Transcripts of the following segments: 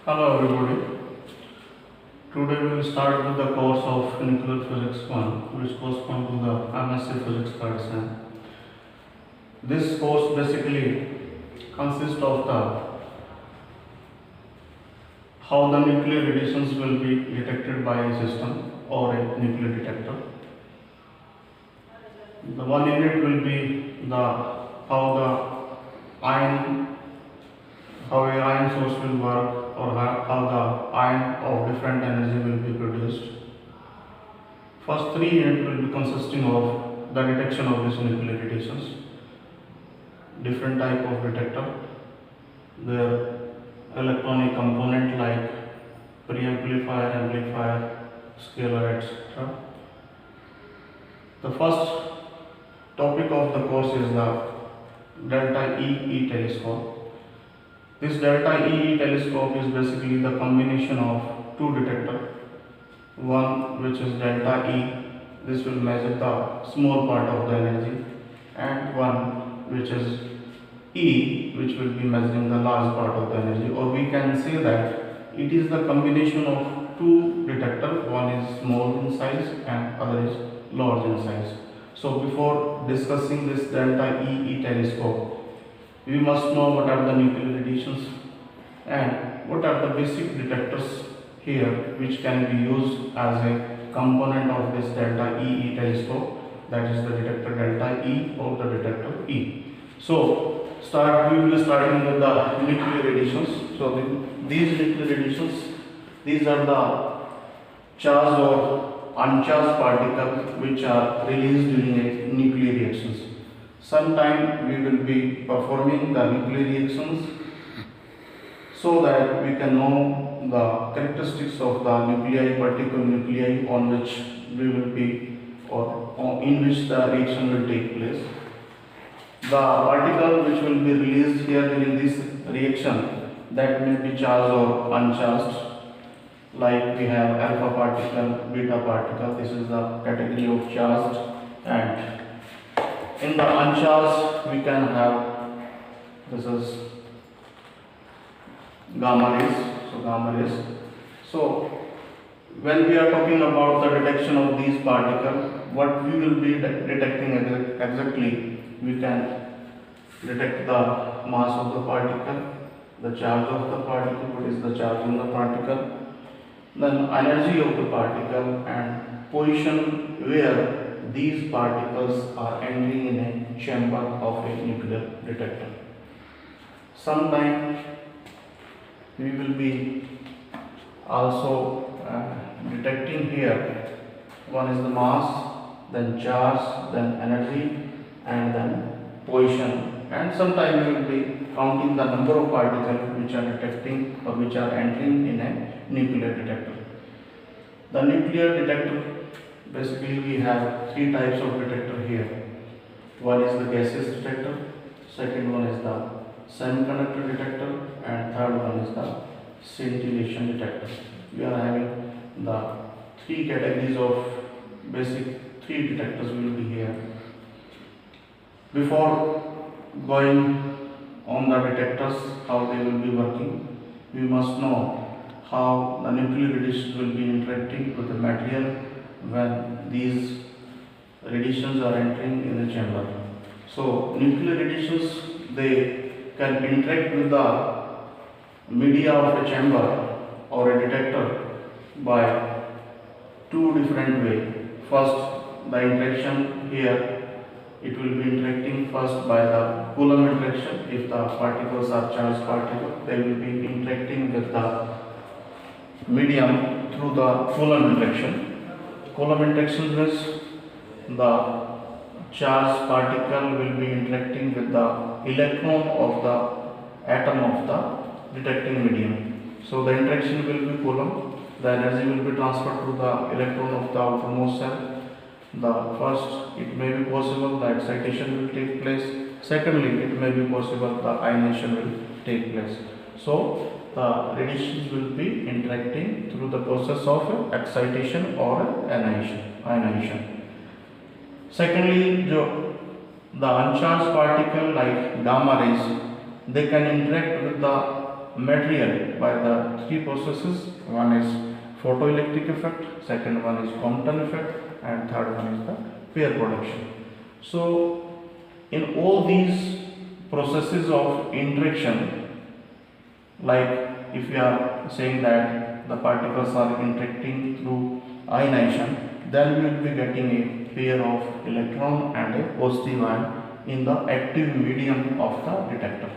Hello everybody. Today we will start with the course of Nuclear Physics 1 which corresponds to the MSc Physics Partisan. This course basically consists of the how the nuclear radiations will be detected by a system or a nuclear detector. The one unit will be the how the ion how a ion source will work or how the ion of different energy will be produced. First three units will be consisting of the detection of these nuclear radiations, different type of detector, their electronic component like preamplifier, amplifier, scalar, etc. The first topic of the course is the delta EE telescope. This delta EE telescope is basically the combination of two detectors. One which is delta E, this will measure the small part of the energy, and one which is E, which will be measuring the large part of the energy, or we can say that it is the combination of two detectors, one is small in size and other is large in size. So before discussing this delta EE telescope, we must know what are the nuclear radiations and what are the basic detectors here which can be used as a component of this delta EE telescope, that is the detector delta E or the detector E. So we will be starting with the nuclear radiations. So these nuclear radiations, these are the charged or uncharged particles which are released during a nuclear reactions. Sometime we will be performing the nuclear reactions so that we can know the characteristics of the nuclei, particular nuclei on which we will be or in which the reaction will take place. The particle which will be released here during this reaction, that may be charged or uncharged, like we have alpha particle, beta particle. This is the category of charged, and in the uncharged we can have, this is gamma rays. So gamma rays. So when we are talking about the detection of these particles, what we will be detecting exactly, we can detect the mass of the particle, the charge of the particle, what is the charge on the particle, then energy of the particle, and position where these particles are entering in a chamber of a nuclear detector. Sometimes we will be also detecting here, one is the mass, then charge, then energy, and then position, and sometimes we will be counting the number of particles which are detecting or which are entering in a nuclear detector. The nuclear detector, basically we have three types of detector here. One is the gaseous detector, second one is the semiconductor detector, and third one is the scintillation detector. We are having the three categories of basic three detectors will be here. Before going on the detectors, how they will be working, we must know how the nuclear radiations will be interacting with the material when these radiations are entering in the chamber. So nuclear radiations, they can interact with the media of a chamber or a detector by two different ways. First, the interaction here, it will be interacting first by the Coulomb interaction. If the particles are charged particles, they will be interacting with the medium through the Coulomb interaction. Coulomb interaction means the charged particle will be interacting with the electron of the atom of the detecting medium. So the interaction will be Coulomb. The energy will be transferred to the electron of the outermost cell. The first, it may be possible the excitation will take place. Secondly, it may be possible the ionization will take place. So the radiations will be interacting through the process of excitation or ionization. Secondly, the uncharged particle like gamma rays, they can interact with the material by the three processes. One is photoelectric effect, second one is Compton effect, and third one is the pair production. So in all these processes of interaction, like if we are saying that the particles are interacting through ionization, then we will be getting a pair of electron and a positive ion in the active medium of the detector.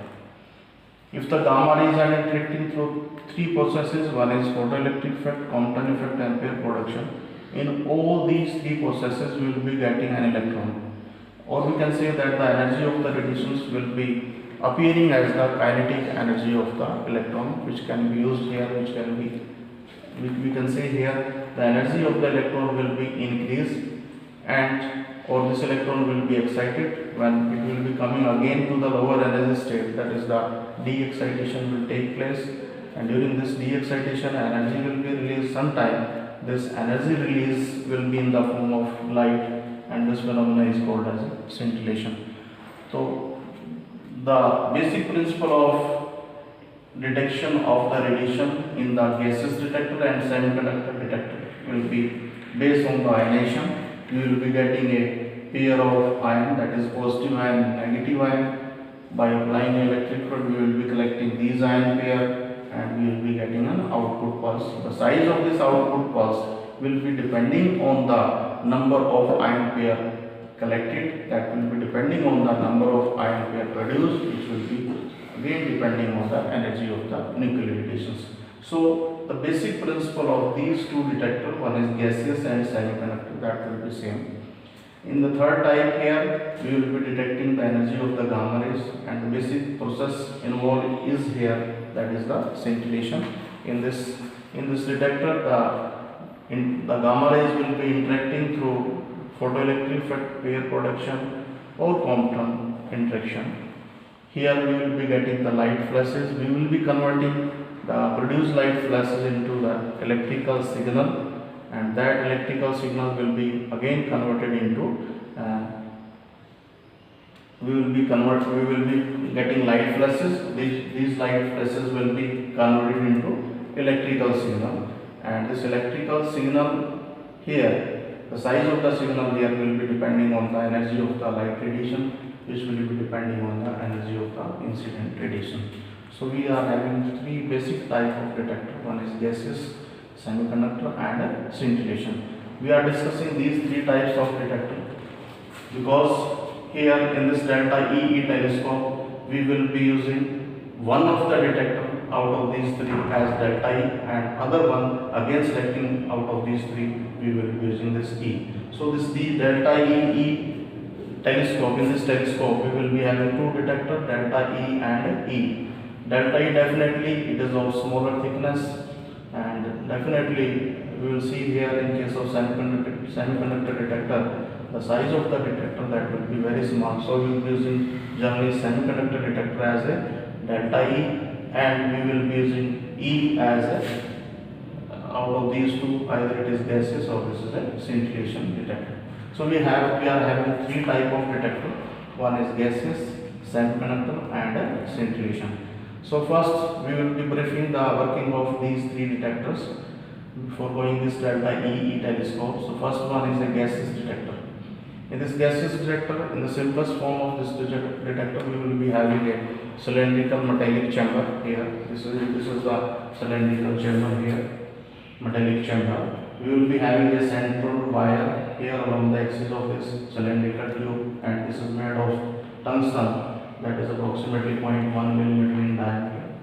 If the gamma rays are interacting through three processes, one is photoelectric effect, Compton effect, and pair production. In all these three processes, we will be getting an electron, or we can say that the energy of the radiations will be appearing as the kinetic energy of the electron, which can be used here, which can be, we can say here, the energy of the electron will be increased, and or this electron will be excited when it will be coming again to the lower energy state, that is the de-excitation will take place, and during this de-excitation energy will be released sometime. This energy release will be in the form of light, and this phenomena is called as scintillation. So the basic principle of detection of the radiation in the gaseous detector and semiconductor detector will be based on the ionization. We will be getting a pair of ion, that is positive ion and negative ion. By applying electric field, we will be collecting these ion pair, and we will be getting an output pulse. The size of this output pulse will be depending on the number of ion pair collected, that will be depending on the number of ion pair produced, which will be again depending on the energy of the nuclear radiations. So the basic principle of these two detectors, one is gaseous and semiconductor, that will be same. In the third type here, we will be detecting the energy of the gamma rays, and the basic process involved is here, that is the scintillation. In this detector, the gamma rays will be interacting through photoelectric effect, pair production, or Compton interaction. Here we will be getting the light flashes. We will be converting the produced light flashes into the electrical signal, and that electrical signal will be again converted into we will be getting light flashes. These light flashes will be converted into electrical signal, and this electrical signal here, the size of the signal here will be depending on the energy of the light radiation, which will be depending on the energy of the incident radiation. So we are having three basic type of detector. One is gaseous, semiconductor, and scintillation. We are discussing these three types of detector because here in this delta EE telescope we will be using one of the detector out of these three as delta E, and other one again selecting out of these three we will be using this E. So this delta EE telescope, in this telescope we will be having two detector, delta E and E. Delta E definitely it is of smaller thickness, and definitely we will see here in case of semiconductor detector, the size of the detector that will be very small. So we will be using generally semiconductor detector as a delta E, and we will be using E as a out of these two, either it is gaseous or this is a scintillation detector. So we are having three type of detector. One is gaseous, semiconductor, and a scintillation. So first we will be briefing the working of these three detectors before going this delta EE telescope. So first one is a gaseous detector. In this gaseous detector, in the simplest form of this detector, we will be having a cylindrical metallic chamber here. This is the cylindrical chamber here, metallic chamber. We will be having a central wire here along the axis of this cylindrical tube, and this is made of tungsten, that is approximately 0.1 millimeter in diameter.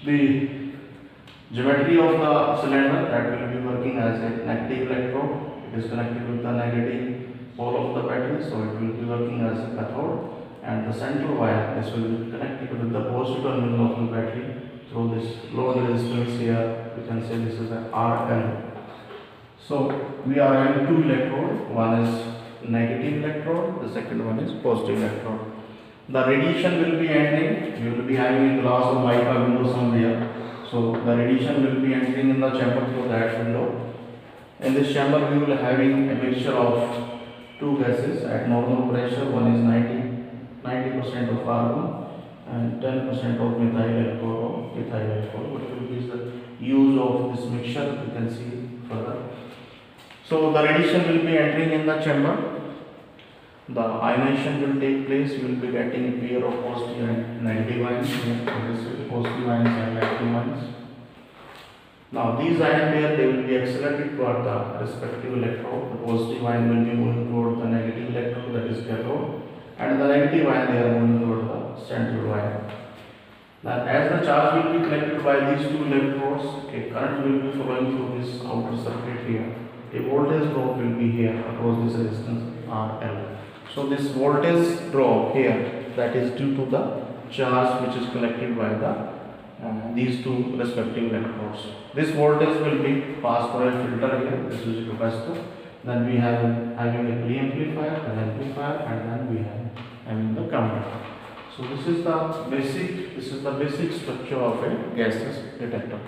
The geometry of the cylinder, that will be working as a negative electrode. It is connected with the negative pole of the battery, so it will be working as a cathode, and the central wire, this will be connected with the positive terminal of the battery through this load resistance here. We can say this is an RL. So we are having two electrodes. One is negative electrode, the second one is positive electrode. The radiation will be entering. We will be having a glass or mica window somewhere. So the radiation will be entering in the chamber through that window. In this chamber we will having a mixture of two gases at normal pressure. One is 90% of argon, and 10% of methyl alcohol or ethyl alcohol. What will be the use of this mixture? You can see further. So the radiation will be entering in the chamber. The ionization will take place. You will be getting a pair of positive and negative ions. Here, this is positive ions and negative ions. Now these ion pair, they will be accelerated toward the respective electrode. The positive ion will be moving toward the negative electrode, that is cathode, and the negative ion they are moving toward the central wire. Now as the charge will be collected by these two electrodes, a current will be flowing through this outer circuit here. A voltage drop will be here across this resistance RL. So this voltage drop here, that is due to the charge which is collected by these two respective electrodes. This voltage will be passed through a filter here. This is a capacitor. Then we have having a preamplifier, an amplifier, and then we have having the commutator. So this is the basic structure of a gaseous detector.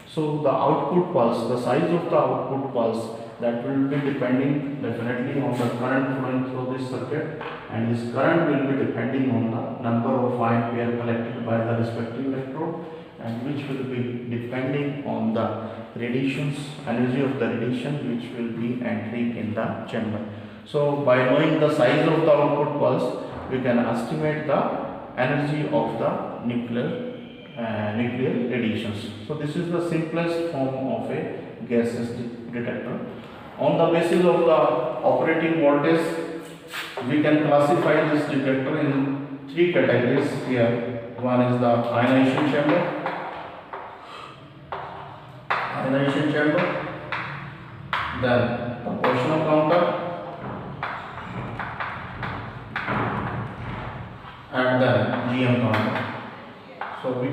So the output pulse, the size of the output pulse, that will be depending definitely on the current flowing through this circuit, and this current will be depending on the number of ion pair collected by the respective electrode, and which will be depending on the radiations, energy of the radiation which will be entering in the chamber. So by knowing the size of the output pulse, we can estimate the energy of the nuclear radiations. So this is the simplest form of a gaseous detector. On the basis of the operating voltage, we can classify this detector in three categories here. One is the ionization chamber, then the Bochner counter, and then GM counter. So we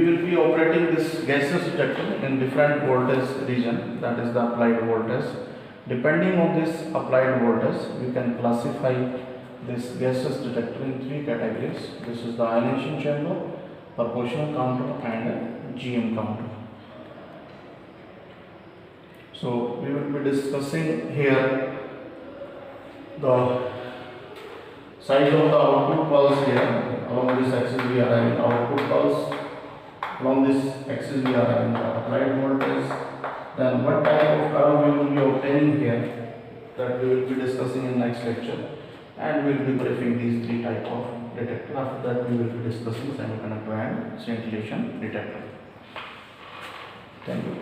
will be operating this gaseous detector in different voltage region, that is the applied voltage. Depending on this applied voltage, we can classify this gaseous detector in three categories. This is the ionization chamber, proportional counter, and GM counter. So we will be discussing here the size of the output pulse here. Along this axis we are having output pulse. Along this axis we are having the applied voltage. Then what type of curve we will be obtaining here, that we will be discussing in next lecture, and we will be briefing these three type of detector. After that we will be discussing semiconductor and scintillation detector. Thank you.